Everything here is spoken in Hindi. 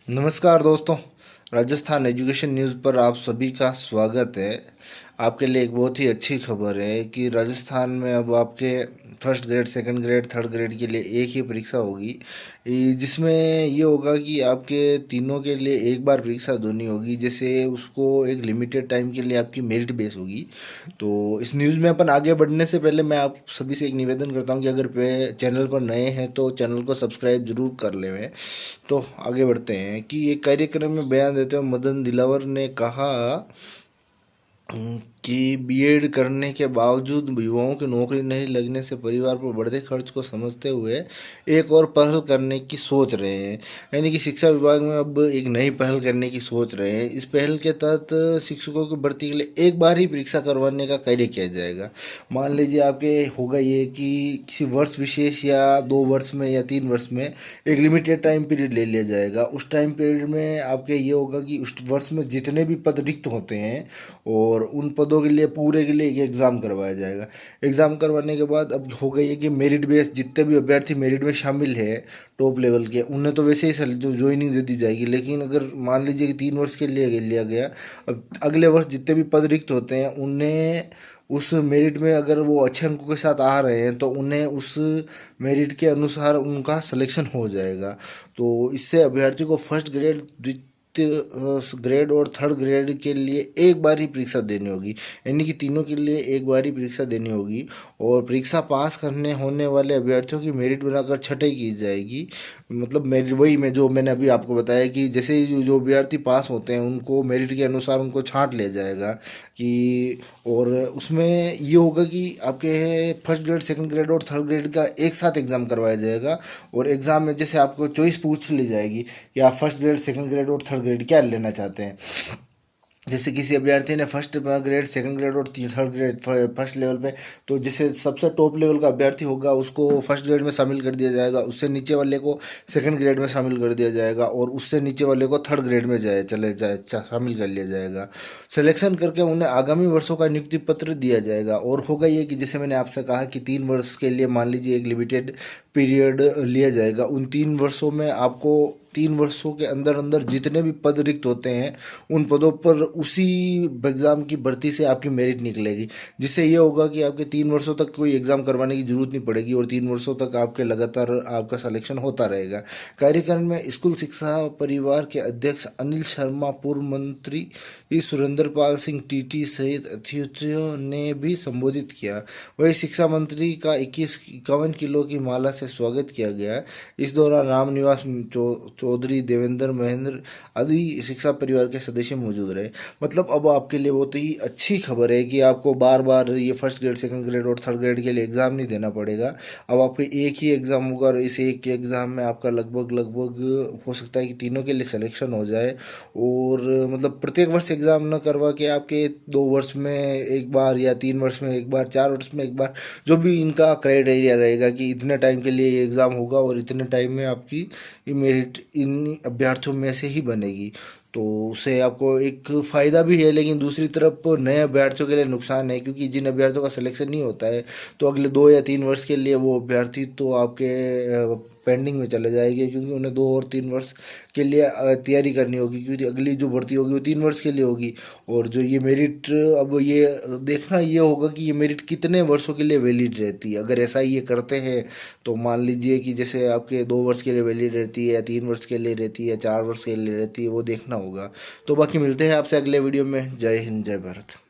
नमस्कार दोस्तों। राजस्थान एजुकेशन न्यूज़ पर आप सभी का स्वागत है। आपके लिए एक बहुत ही अच्छी खबर है कि राजस्थान में अब आपके first grade, second grade, third grade के लिए एक ही परीक्षा होगी। जिसमें ये होगा कि आपके तीनों के लिए एक बार परीक्षा देनी होगी। जैसे उसको एक लिमिटेड टाइम के लिए आपकी मेरिट बेस होगी। तो इस न्यूज़ में अपन आगे बढ़ने से पहले मैं आप सभी से एक निवेदन करता हूँ कि अगर वे चैनल पर नए हैं तो चैनल को सब्सक्राइब जरूर कर लें। तो आगे बढ़ते हैं कि एक कार्यक्रम में बयान देते हुए मदन दिलावर ने कहा कि बीएड करने के बावजूद युवाओं की नौकरी नहीं लगने से परिवार पर बढ़ते खर्च को समझते हुए एक और पहल करने की सोच रहे हैं। यानी कि शिक्षा विभाग में अब एक नई पहल करने की सोच रहे हैं। इस पहल के तहत शिक्षकों की भर्ती के लिए एक बार ही परीक्षा करवाने का कार्य किया जाएगा। मान लीजिए आपके होगा ये कि किसी वर्ष विशेष या 2 वर्ष में या 3 वर्ष में एक लिमिटेड टाइम पीरियड ले लिया जाएगा। उस टाइम पीरियड में आपके ये होगा कि उस वर्ष में जितने भी पद रिक्त होते हैं और उन पदों के लिए पूरे के लिए एक एग्ज़ाम करवाया जाएगा। एग्ज़ाम करवाने के बाद अब हो गई है कि मेरिट बेस जितने भी अभ्यर्थी मेरिट में शामिल है टॉप लेवल के, उन्हें तो वैसे ही जो ज्वाइनिंग दे दी जाएगी। लेकिन अगर मान लीजिए कि 3 वर्ष के लिए लिया गया, अब अगले वर्ष जितने भी पद रिक्त होते हैं उन्हें उस मेरिट में अगर वो अच्छे अंकों के साथ आ रहे हैं तो उन्हें उस मेरिट के अनुसार उनका सिलेक्शन हो जाएगा। तो इससे अभ्यर्थी को फर्स्ट ग्रेड, ग्रेड और थर्ड ग्रेड के लिए एक बार ही परीक्षा देनी होगी। यानी कि तीनों के लिए एक बार ही परीक्षा देनी होगी और परीक्षा पास करने होने वाले अभ्यर्थियों की मेरिट बनाकर छटाई की जाएगी। मतलब मेरिट वही मैं जो मैंने अभी आपको बताया कि जैसे ही जो अभ्यर्थी पास होते हैं उनको मेरिट के अनुसार उनको छांट लिया जाएगा कि, और उसमें ये होगा कि आपके फर्स्ट ग्रेड, सेकंड ग्रेड और थर्ड ग्रेड का एक साथ एग्ज़ाम करवाया जाएगा। और एग्ज़ाम में जैसे आपको चॉइस पूछ ली जाएगी कि आप फर्स्ट ग्रेड, सेकंड ग्रेड और थर्ड ग्रेड क्या लेना चाहते हैं। जैसे किसी अभ्यर्थी ने फर्स्ट ग्रेड, सेकंड ग्रेड और थर्ड ग्रेड फर्स्ट लेवल पे, तो जैसे सबसे टॉप लेवल का अभ्यर्थी होगा उसको फर्स्ट ग्रेड में शामिल कर दिया जाएगा, उससे नीचे वाले को सेकंड ग्रेड में शामिल कर दिया जाएगा और उससे नीचे वाले को थर्ड ग्रेड में शामिल कर लिया जाएगा। सिलेक्शन करके उन्हें आगामी वर्षों का नियुक्ति पत्र दिया जाएगा। और होगा ये कि जैसे मैंने आपसे कहा कि 3 वर्ष के लिए मान लीजिए एक लिमिटेड पीरियड लिया जाएगा। उन 3 वर्षों में आपको 3 वर्षों के अंदर अंदर जितने भी पद रिक्त होते हैं उन पदों पर उसी एग्ज़ाम की भर्ती से आपकी मेरिट निकलेगी। जिससे ये होगा कि आपके 3 वर्षों तक कोई एग्ज़ाम करवाने की जरूरत नहीं पड़ेगी और 3 वर्षों तक आपके लगातार आपका सिलेक्शन होता रहेगा। कार्यक्रम में स्कूल शिक्षा परिवार के अध्यक्ष अनिल शर्मा, पूर्व मंत्री सुरेंद्र पाल सिंह टीटी सहित अतिथियों ने भी संबोधित किया। वही शिक्षा मंत्री का 51 किलो की माला से स्वागत किया गया। इस दौरान रामनिवास चौधरी, देवेंद्र, महेंद्र आदि शिक्षा परिवार के सदस्य मौजूद रहे। मतलब अब आपके लिए बहुत ही अच्छी खबर है कि आपको बार बार ये फर्स्ट ग्रेड, सेकंड ग्रेड और थर्ड ग्रेड के लिए एग्ज़ाम नहीं देना पड़ेगा। अब आपको एक ही एग्ज़ाम होगा और इस एक एग्ज़ाम में आपका लगभग लगभग हो सकता है कि तीनों के लिए सिलेक्शन हो जाए। और मतलब प्रत्येक वर्ष एग्ज़ाम न करवा के आपके 2 वर्ष में एक बार या 3 वर्ष में एक बार, 4 वर्ष में एक बार, जो भी इनका क्राइटेरिया रहेगा कि इतने टाइम के लिए ये एग्ज़ाम होगा और इतने टाइम में आपकी ये मेरिट इन अभ्यर्थियों में से ही बनेगी। तो उससे आपको एक फ़ायदा भी है, लेकिन दूसरी तरफ नए अभ्यर्थियों के लिए नुकसान है क्योंकि जिन अभ्यर्थियों का सिलेक्शन नहीं होता है तो अगले 2 या 3 वर्ष के लिए वो अभ्यर्थी तो आपके पेंडिंग में चले जाएंगे, क्योंकि उन्हें 2 और 3 वर्ष के लिए तैयारी करनी होगी, क्योंकि अगली जो भर्ती होगी वो 3 वर्ष के लिए होगी। और जो ये मेरिट, अब ये देखना ये होगा कि ये मेरिट कितने वर्षों के लिए वैलिड रहती है। अगर ऐसा ये करते हैं तो मान लीजिए कि जैसे आपके 2 वर्ष के लिए वैलिड रहती है या 3 वर्ष के लिए रहती है या 4 वर्ष के लिए रहती है, वो देखना होगा। तो बाकी मिलते हैं आपसे अगले वीडियो में। जय हिंद, जय भारत।